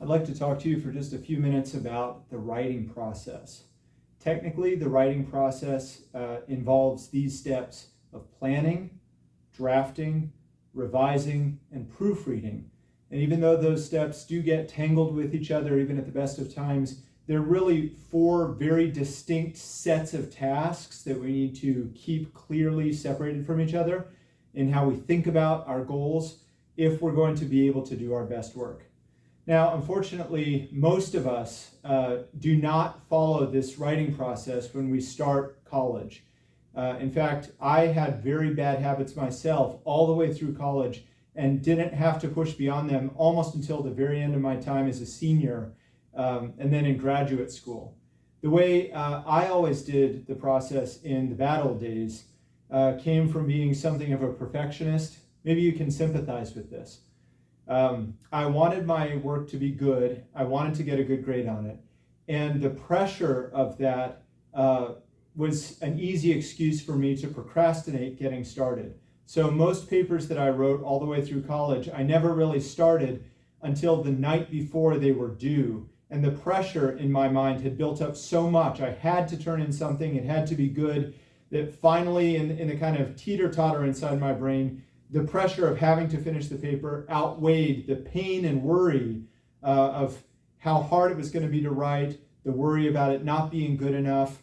I'd like to talk to you for just a few minutes about the writing process. Technically, the writing process involves these steps of planning, drafting, revising, and proofreading. And even though those steps do get tangled with each other, even at the best of times, they're really four very distinct sets of tasks that we need to keep clearly separated from each other in how we think about our goals if we're going to be able to do our best work. Now, unfortunately, most of us do not follow this writing process when we start college. In fact, I had very bad habits myself all the way through college and didn't have to push beyond them almost until the very end of my time as a senior and then in graduate school. The way I always did the process in the bad old days came from being something of a perfectionist. Maybe you can sympathize with this. I wanted my work to be good. I wanted to get a good grade on it. And the pressure of that was an easy excuse for me to procrastinate getting started. So most papers that I wrote all the way through college, I never really started until the night before they were due. And the pressure in my mind had built up so much. I had to turn in something. It had to be good. That finally, in the kind of teeter-totter inside my brain, the pressure of having to finish the paper outweighed the pain and worry of how hard it was going to be to write, the worry about it not being good enough.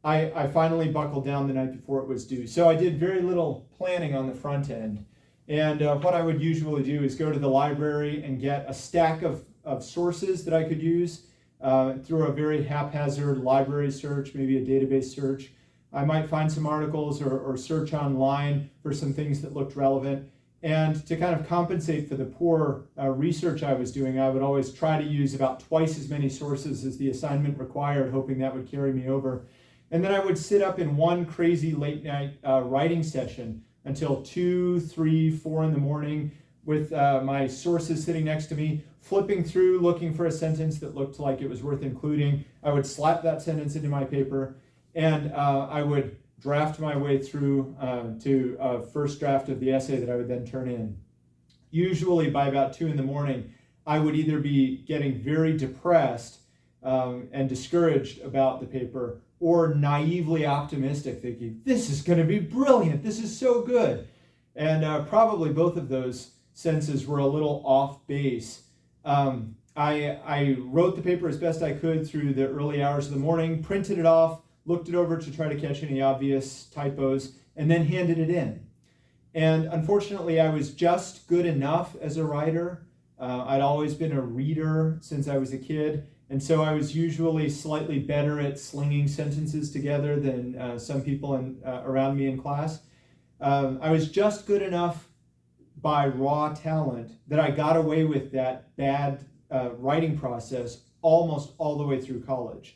I finally buckled down the night before it was due. So I did very little planning on the front end. And what I would usually do is go to the library and get a stack of sources that I could use through a very haphazard library search, maybe a database search. I might find some articles or search online for some things that looked relevant. And to kind of compensate for the poor research I was doing, I would always try to use about twice as many sources as the assignment required, hoping that would carry me over. And then I would sit up in one crazy late night writing session until 2, 3, 4 in the morning with my sources sitting next to me, flipping through, looking for a sentence that looked like it was worth including. I would slap that sentence into my paper, and I would draft my way through to a first draft of the essay that I would then turn in. Usually by about 2 in the morning, I would either be getting very depressed and discouraged about the paper, or naively optimistic, thinking, this is going to be brilliant, this is so good. And probably both of those senses were a little off base. I wrote the paper as best I could through the early hours of the morning, printed it off, looked it over to try to catch any obvious typos, and then handed it in. And unfortunately, I was just good enough as a writer. I'd always been a reader since I was a kid, and so I was usually slightly better at slinging sentences together than some people around me in class. I was just good enough by raw talent that I got away with that bad writing process almost all the way through college.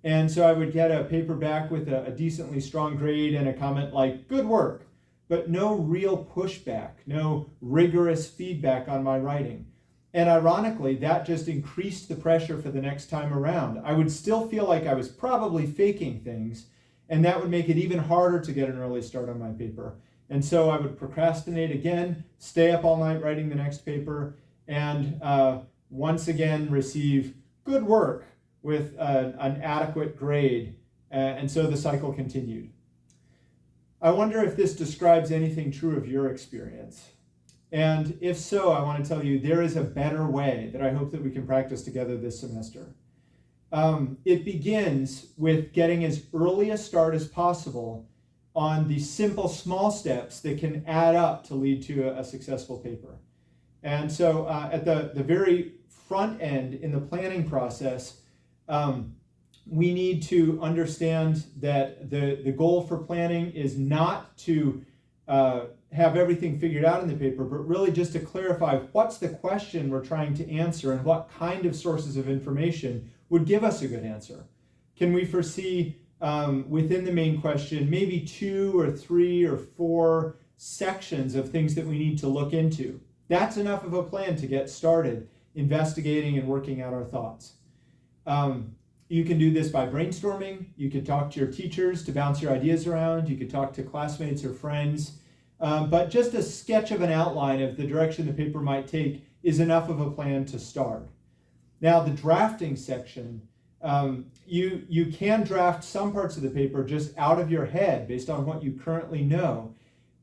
And so I would get a paper back with a decently strong grade and a comment like, good work, but no real pushback, no rigorous feedback on my writing. And ironically, that just increased the pressure for the next time around. I would still feel like I was probably faking things, and that would make it even harder to get an early start on my paper. And so I would procrastinate again, stay up all night writing the next paper, and once again receive good work with an adequate grade. And so the cycle continued. I wonder if this describes anything true of your experience. And if so, I want to tell you there is a better way that I hope that we can practice together this semester. It begins with getting as early a start as possible on the simple small steps that can add up to lead to a successful paper. And so at the very front end in the planning process, we need to understand that the goal for planning is not to have everything figured out in the paper, but really just to clarify what's the question we're trying to answer and what kind of sources of information would give us a good answer. Can we foresee within the main question maybe 2 or 3 or 4 sections of things that we need to look into? That's enough of a plan to get started investigating and working out our thoughts. You can do this by brainstorming. You could talk to your teachers to bounce your ideas around. You could talk to classmates or friends. but just a sketch of an outline of the direction the paper might take is enough of a plan to start. Now, the drafting section, you can draft some parts of the paper just out of your head based on what you currently know.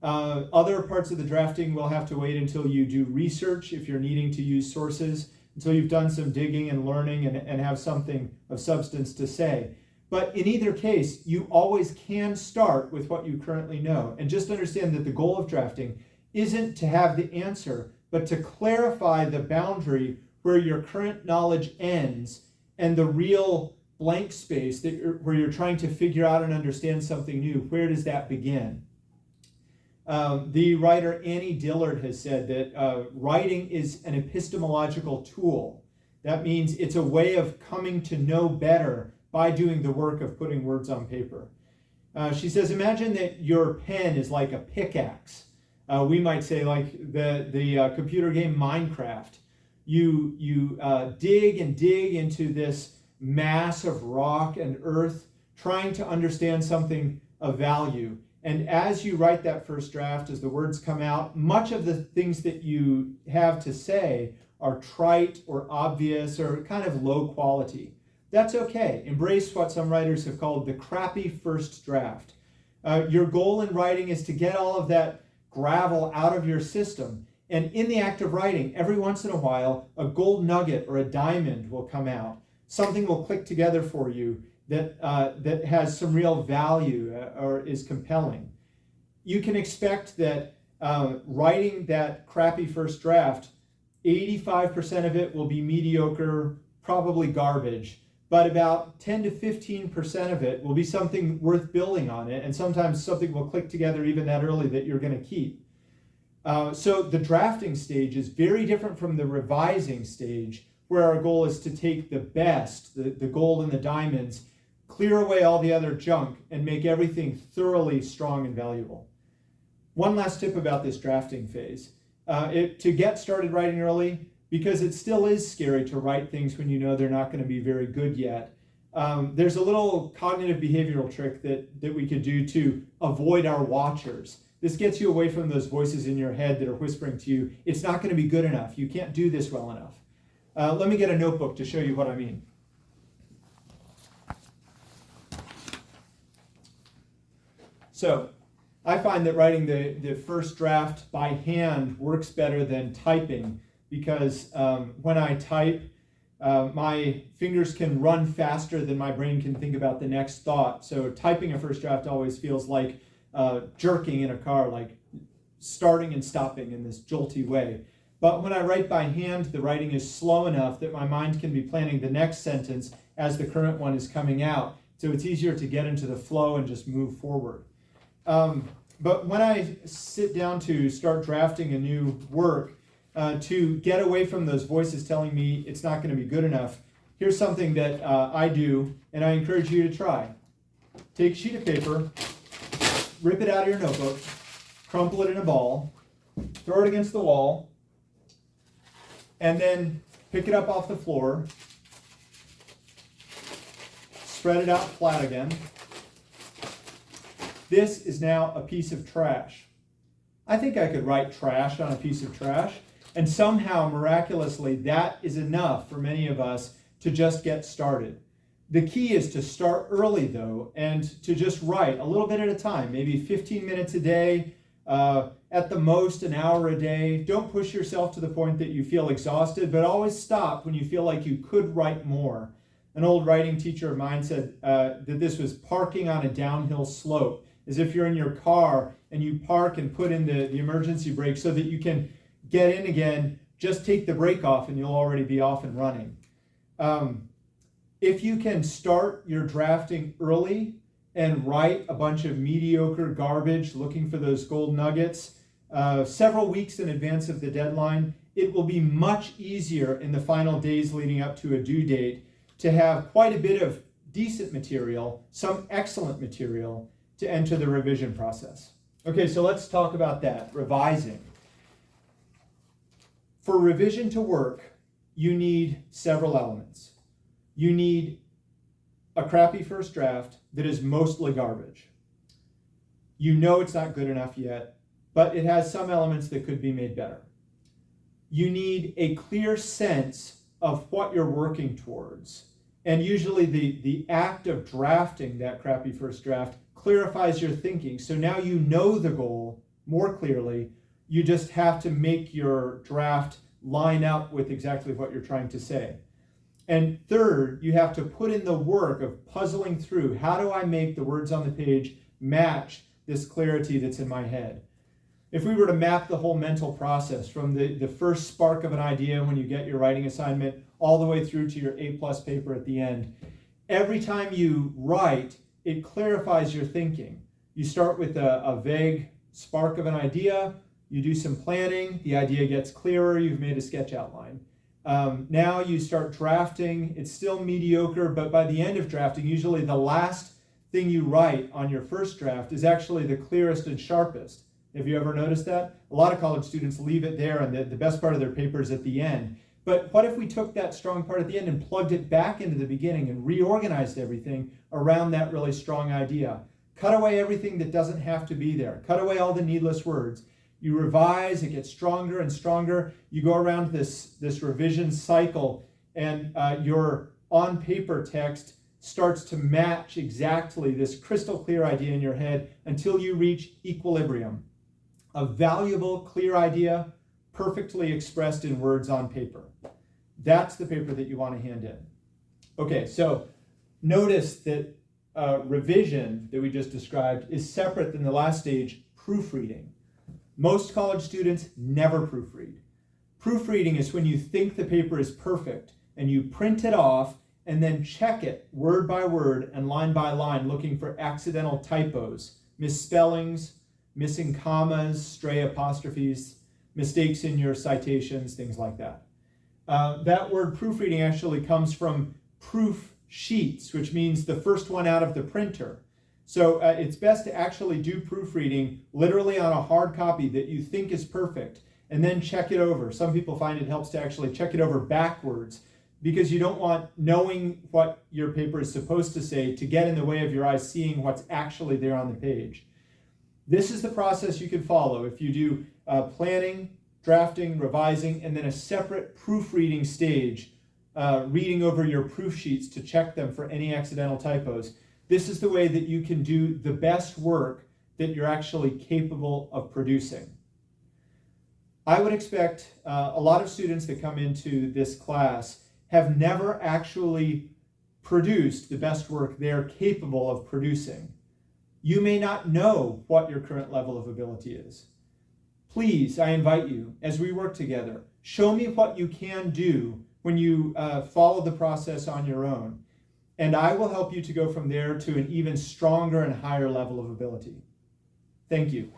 Other parts of the drafting will have to wait until you do research if you're needing to use sources, until you've done some digging and learning and have something of substance to say. But in either case, you always can start with what you currently know. And just understand that the goal of drafting isn't to have the answer, but to clarify the boundary where your current knowledge ends and the real blank space where you're trying to figure out and understand something new. Where does that begin? The writer Annie Dillard has said that writing is an epistemological tool. That means it's a way of coming to know better by doing the work of putting words on paper. She says, imagine that your pen is like a pickaxe. We might say like the computer game Minecraft. You dig and dig into this mass of rock and earth, trying to understand something of value. And as you write that first draft, as the words come out, much of the things that you have to say are trite or obvious or kind of low quality. That's okay. Embrace what some writers have called the crappy first draft. Your goal in writing is to get all of that gravel out of your system. And in the act of writing, every once in a while, a gold nugget or a diamond will come out. Something will click together for you that has some real value or is compelling. You can expect that writing that crappy first draft, 85% of it will be mediocre, probably garbage, but about 10 to 15% of it will be something worth building on it, and sometimes something will click together even that early that you're going to keep. So the drafting stage is very different from the revising stage, where our goal is to take the best, the gold and the diamonds, clear away all the other junk, and make everything thoroughly strong and valuable. One last tip about this drafting phase. To get started writing early, because it still is scary to write things when you know they're not going to be very good yet. There's a little cognitive behavioral trick that we could do to avoid our watchers. This gets you away from those voices in your head that are whispering to you, it's not going to be good enough, you can't do this well enough. Let me get a notebook to show you what I mean. So, I find that writing the first draft by hand works better than typing, because when I type, my fingers can run faster than my brain can think about the next thought. So typing a first draft always feels like jerking in a car, like starting and stopping in this jolty way. But when I write by hand, the writing is slow enough that my mind can be planning the next sentence as the current one is coming out. So it's easier to get into the flow and just move forward. But when I sit down to start drafting a new work, to get away from those voices telling me it's not going to be good enough, here's something that I do, and I encourage you to try. Take a sheet of paper, rip it out of your notebook, crumple it in a ball, throw it against the wall, and then pick it up off the floor, spread it out flat again. This is now a piece of trash. I think I could write trash on a piece of trash, and somehow, miraculously, that is enough for many of us to just get started. The key is to start early, though, and to just write a little bit at a time, maybe 15 minutes a day, at the most an hour a day. Don't push yourself to the point that you feel exhausted, but always stop when you feel like you could write more. An old writing teacher of mine said that this was parking on a downhill slope, as if you're in your car and you park and put in the emergency brake so that you can get in again, just take the brake off and you'll already be off and running. If you can start your drafting early and write a bunch of mediocre garbage looking for those gold nuggets several weeks in advance of the deadline, it will be much easier in the final days leading up to a due date to have quite a bit of decent material, some excellent material, to enter the revision process. Okay, so let's talk about that, revising. For revision to work, you need several elements. You need a crappy first draft that is mostly garbage. You know it's not good enough yet, but it has some elements that could be made better. You need a clear sense of what you're working towards. And usually the act of drafting that crappy first draft clarifies your thinking. So now you know the goal more clearly. You just have to make your draft line up with exactly what you're trying to say. And third, you have to put in the work of puzzling through, how do I make the words on the page match this clarity that's in my head? If we were to map the whole mental process from the first spark of an idea when you get your writing assignment all the way through to your A+ paper at the end, every time you write, it clarifies your thinking. You start with a vague spark of an idea, you do some planning, the idea gets clearer, you've made a sketch outline. Now you start drafting, it's still mediocre, but by the end of drafting, usually the last thing you write on your first draft is actually the clearest and sharpest. Have you ever noticed that? A lot of college students leave it there and the best part of their paper is at the end. But what if we took that strong part at the end and plugged it back into the beginning and reorganized everything around that really strong idea? Cut away everything that doesn't have to be there. Cut away all the needless words. You revise, it gets stronger and stronger. You go around this revision cycle and your on-paper text starts to match exactly this crystal clear idea in your head until you reach equilibrium. A valuable, clear idea, perfectly expressed in words on paper. That's the paper that you want to hand in. Okay, so notice that revision that we just described is separate than the last stage, proofreading. Most college students never proofread. Proofreading is when you think the paper is perfect and you print it off and then check it word by word and line by line looking for accidental typos, misspellings, missing commas, stray apostrophes, mistakes in your citations, things like that. That word proofreading actually comes from proof sheets, which means the first one out of the printer. So it's best to actually do proofreading literally on a hard copy that you think is perfect and then check it over. Some people find it helps to actually check it over backwards because you don't want knowing what your paper is supposed to say to get in the way of your eyes seeing what's actually there on the page. This is the process you can follow if you do planning, drafting, revising, and then a separate proofreading stage, reading over your proof sheets to check them for any accidental typos. This is the way that you can do the best work that you're actually capable of producing. I would expect a lot of students that come into this class have never actually produced the best work they're capable of producing. You may not know what your current level of ability is. Please, I invite you, as we work together, show me what you can do when you follow the process on your own, and I will help you to go from there to an even stronger and higher level of ability. Thank you.